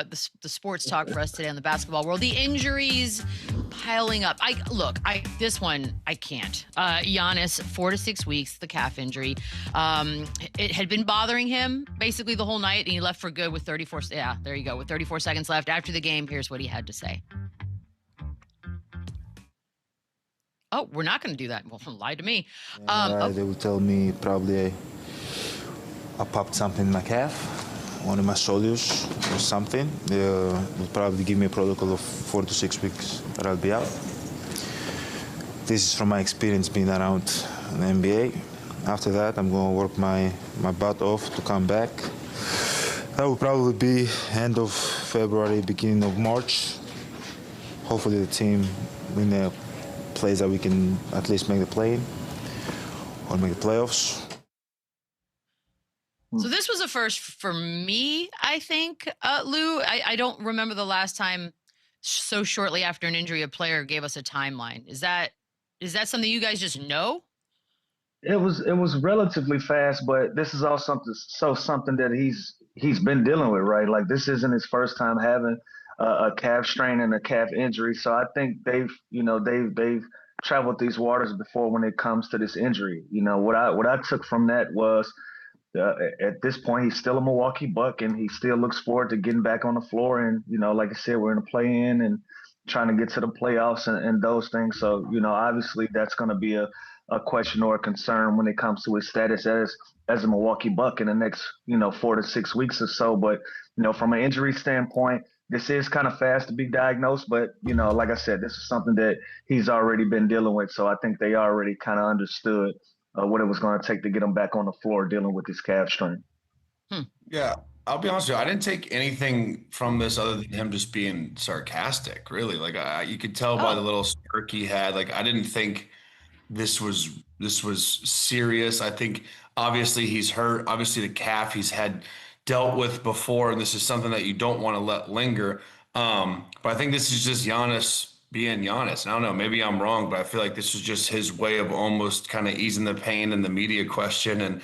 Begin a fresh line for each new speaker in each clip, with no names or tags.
the sports talk for us today on the basketball world. The injuries piling up. This one I can't. Giannis, 4 to 6 weeks, the calf injury. It had been bothering him basically the whole night, and he left for good with 34. Yeah, there you go. With 34 seconds left after the game, here's what he had to say. Oh, we're not going to do that. Well, lied to me.
They will tell me probably I popped something in my calf, one of my shoulders or something. They will probably give me a protocol of 4 to 6 weeks that I'll be out. This is from my experience being around the NBA. After that, I'm going to work my butt off to come back. That will probably be end of February, beginning of March. Hopefully the team win the plays that we can at least make the play-in or make the playoffs.
So this was a first for me, I think, Lou. I don't remember the last time so shortly after an injury a player gave us a timeline. Is that something you guys just know?
It was relatively fast, but this is all something that he's been dealing with, right? Like, this isn't his first time having a calf strain and a calf injury. So I think they've traveled these waters before when it comes to this injury. What I took from that was at this point, he's still a Milwaukee Buck, and he still looks forward to getting back on the floor. And, like I said, we're in a play-in and trying to get to the playoffs and those things. So, obviously that's going to be a question or a concern when it comes to his status as a Milwaukee Buck in the next, 4 to 6 weeks or so. But, from an injury standpoint, this is kind of fast to be diagnosed. But, like I said, this is something that he's already been dealing with. So I think they already kind of understood what it was going to take to get him back on the floor dealing with his calf strain.
Yeah, I'll be honest with you. I didn't take anything from this other than him just being sarcastic, really. Like, you could tell by the little smirk he had. Like, I didn't think this was serious. I think obviously he's hurt. Obviously the calf he's had dealt with before, and this is something that you don't want to let linger. But I think this is just Giannis being Giannis. And I don't know, maybe I'm wrong, but I feel like this is just his way of almost kind of easing the pain in the media question and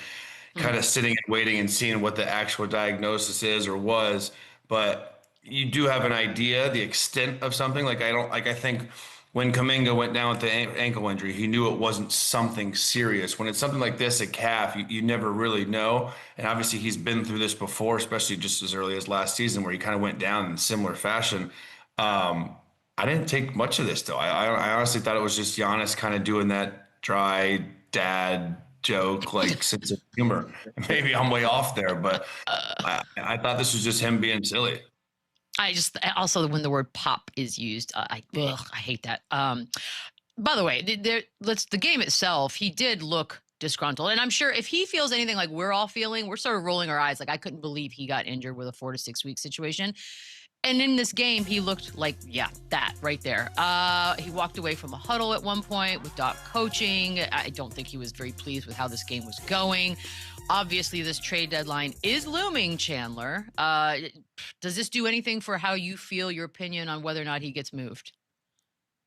kind of sitting and waiting and seeing what the actual diagnosis is or was. But you do have an idea, the extent of something. I think when Kuminga went down with the ankle injury, he knew it wasn't something serious. When it's something like this, a calf, you never really know. And obviously he's been through this before, especially just as early as last season where he kind of went down in similar fashion. I didn't take much of this, though. I honestly thought it was just Giannis kind of doing that dry dad joke, like sense of humor. Maybe I'm way off there, but I thought this was just him being silly.
I also, when the word pop is used, I hate that. By the way, the game itself, he did look disgruntled. And I'm sure if he feels anything like we're all feeling, we're sort of rolling our eyes. Like, I couldn't believe he got injured with a 4 to 6 week situation. And in this game, he looked like, that right there. He walked away from a huddle at one point with Doc coaching. I don't think he was very pleased with how this game was going. Obviously, this trade deadline is looming, Chandler. Does this do anything for how you feel, your opinion on whether or not he gets moved?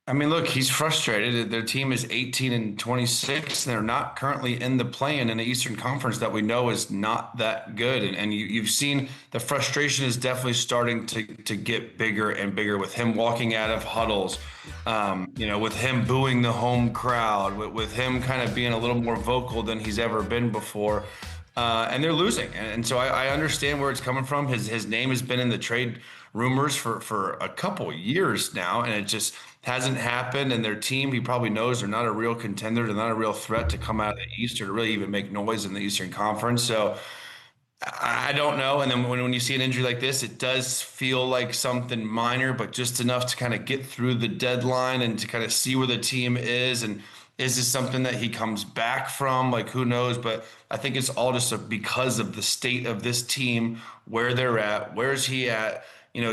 I mean, look, he's frustrated. Their team is 18-26, and they're not currently in the play-in in the Eastern Conference that we know is not that good. And you've seen the frustration is definitely starting to get bigger and bigger with him walking out of huddles, with him booing the home crowd, with him kind of being a little more vocal than he's ever been before. And they're losing. And so I understand where it's coming from. His name has been in the trade rumors for a couple years now, and it just hasn't happened. And their team, he probably knows, they're not a real contender. They're not a real threat to come out of the East or to really even make noise in the Eastern Conference. So I don't know. And then when you see an injury like this, it does feel like something minor, but just enough to kind of get through the deadline and to kind of see where the team is. And is this something that he comes back from? Like, who knows? But I think it's all just because of the state of this team, where they're at, where's he at,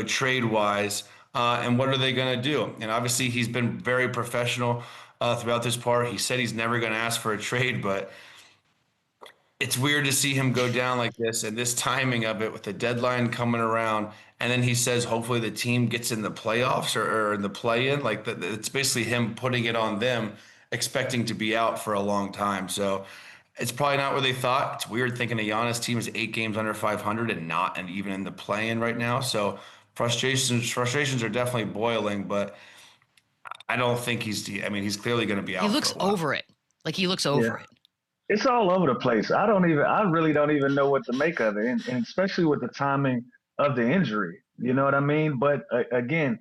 trade-wise, and what are they going to do? And obviously he's been very professional throughout this part. He said he's never going to ask for a trade, but it's weird to see him go down like this and this timing of it with the deadline coming around. And then he says, hopefully the team gets in the playoffs or in the play-in. Like, it's basically him putting it on them, expecting to be out for a long time. So it's probably not what they thought. It's weird thinking a Giannis team is 8 games under 500 and not even in the play-in right now. So Frustrations are definitely boiling, but I don't think he's clearly going to be
He
out
looks
for a while.
over it. Like he looks
Yeah.
over it.
It's all over the place. I really don't even know what to make of it, and especially with the timing of the injury. You know what I mean? But again,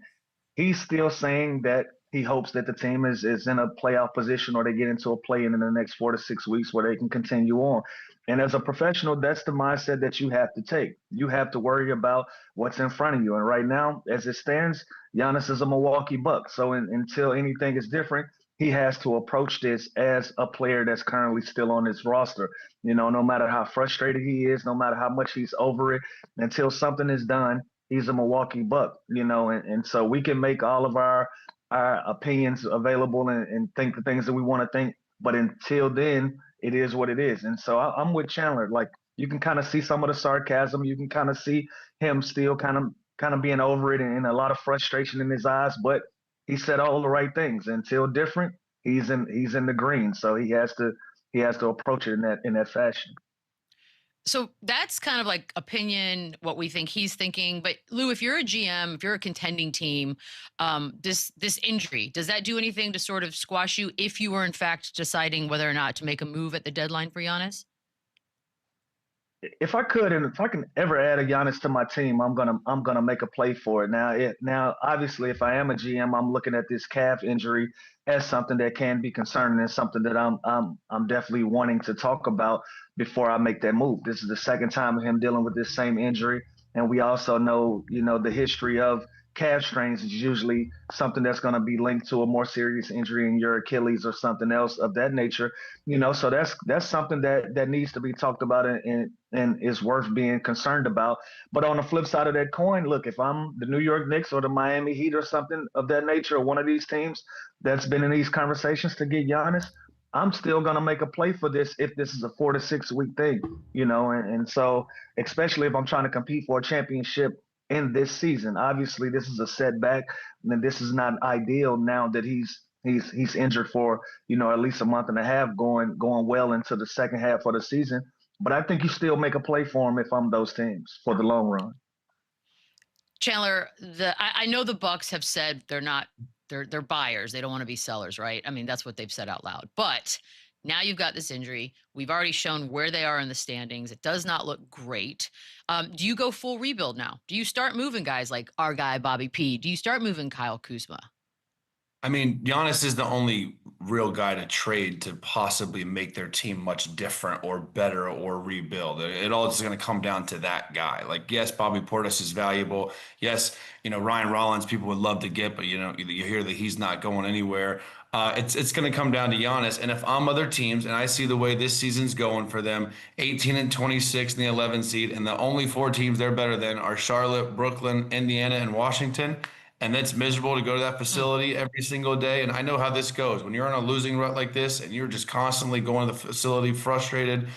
he's still saying that he hopes that the team is in a playoff position or they get into a play-in in the next 4 to 6 weeks where they can continue on. And as a professional, that's the mindset that you have to take. You have to worry about what's in front of you. And right now, as it stands, Giannis is a Milwaukee Buck. So until anything is different, he has to approach this as a player that's currently still on his roster. You know, no matter how frustrated he is, no matter how much he's over it, until something is done, he's a Milwaukee Buck, you know, and so we can make all of our opinions available and think the things that we want to think. But until then, it is what it is. And so I'm with Chandler. Like you can kind of see some of the sarcasm. You can kind of see him still kind of being over it and a lot of frustration in his eyes. But he said all the right things. Until different, he's in the green. So he has to approach it in that fashion.
So that's kind of like opinion, what we think he's thinking. But Lou, if you're a GM, if you're a contending team, this injury, does that do anything to sort of squash you if you were in fact deciding whether or not to make a move at the deadline for Giannis?
If I could, and if I can ever add a Giannis to my team, I'm gonna make a play for it. Now, obviously, if I am a GM, I'm looking at this calf injury as something that can be concerning and something that I'm definitely wanting to talk about before I make that move. This is the second time of him dealing with this same injury, and we also know, the history of calf strains is usually something that's going to be linked to a more serious injury in your Achilles or something else of that nature. So that's something that needs to be talked about and is worth being concerned about. But on the flip side of that coin, look, if I'm the New York Knicks or the Miami Heat or something of that nature, or one of these teams that's been in these conversations to get Giannis, I'm still going to make a play for this if this is a 4 to 6 week thing, and so especially if I'm trying to compete for a championship in this season. Obviously, this is a setback, and this is not ideal now that he's injured for at least a month and a half, going well into the second half of the season. But I think you still make a play for him if I'm those teams for the long run.
Chandler, I know the Bucks have said they're buyers. They don't want to be sellers, right? I mean, that's what they've said out loud. But now you've got this injury. We've already shown where they are in the standings. It does not look great. Do you go full rebuild now? Do you start moving guys like our guy, Bobby P? Do you start moving Kyle Kuzma?
I mean, Giannis is the only real guy to trade to possibly make their team much different or better or rebuild. It all is going to come down to that guy. Like, yes, Bobby Portis is valuable. Yes, Ryan Rollins, people would love to get, but you hear that he's not going anywhere. It's going to come down to Giannis. And if I'm other teams and I see the way this season's going for them, 18 and 26 in the 11 seed, and the only 4 teams they're better than are Charlotte, Brooklyn, Indiana, and Washington. And it's miserable to go to that facility every single day. And I know how this goes. When you're on a losing rut like this and you're just constantly going to the facility frustrated,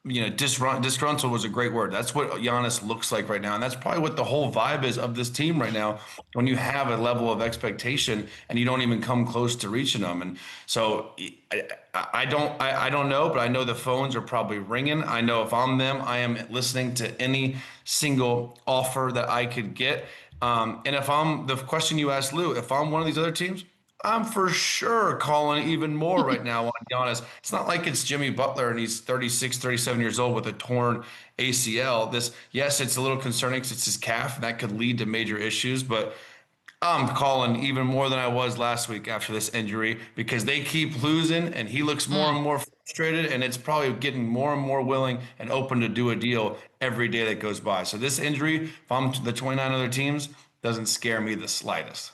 disgruntled was a great word. That's what Giannis looks like right now. And that's probably what the whole vibe is of this team right now when you have a level of expectation and you don't even come close to reaching them. And so I don't know, but I know the phones are probably ringing. I know if I'm them, I am listening to any single offer that I could get. And if I'm the question you asked, Lou, if I'm one of these other teams, I'm for sure calling even more right now on Giannis. It's not like it's Jimmy Butler and he's 36, 37 years old with a torn ACL. Yes, it's a little concerning because it's his calf and that could lead to major issues, but I'm calling even more than I was last week after this injury because they keep losing and he looks more and more frustrated and it's probably getting more and more willing and open to do a deal every day that goes by. So this injury, if I'm the 29 other teams, doesn't scare me the slightest.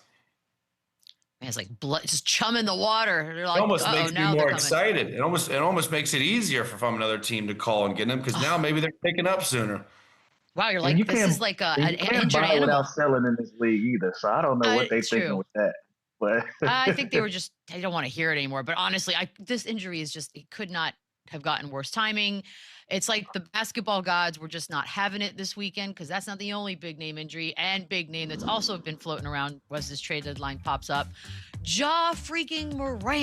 Man, it's like blood, just chum in the water. They're like,
It almost makes me more
coming.
excited. It almost makes it easier if I'm another team to call and get them because now maybe they're picking up sooner.
Wow, you're like, this is like an injured
buy
animal.
Without selling in this league either, so I don't know what they're thinking with that. But
I think they don't want to hear it anymore. But honestly, this injury is it could not have gotten worse timing. It's like the basketball gods were just not having it this weekend because that's not the only big name injury and big name that's also been floating around once this trade deadline pops up. Ja freaking Morant.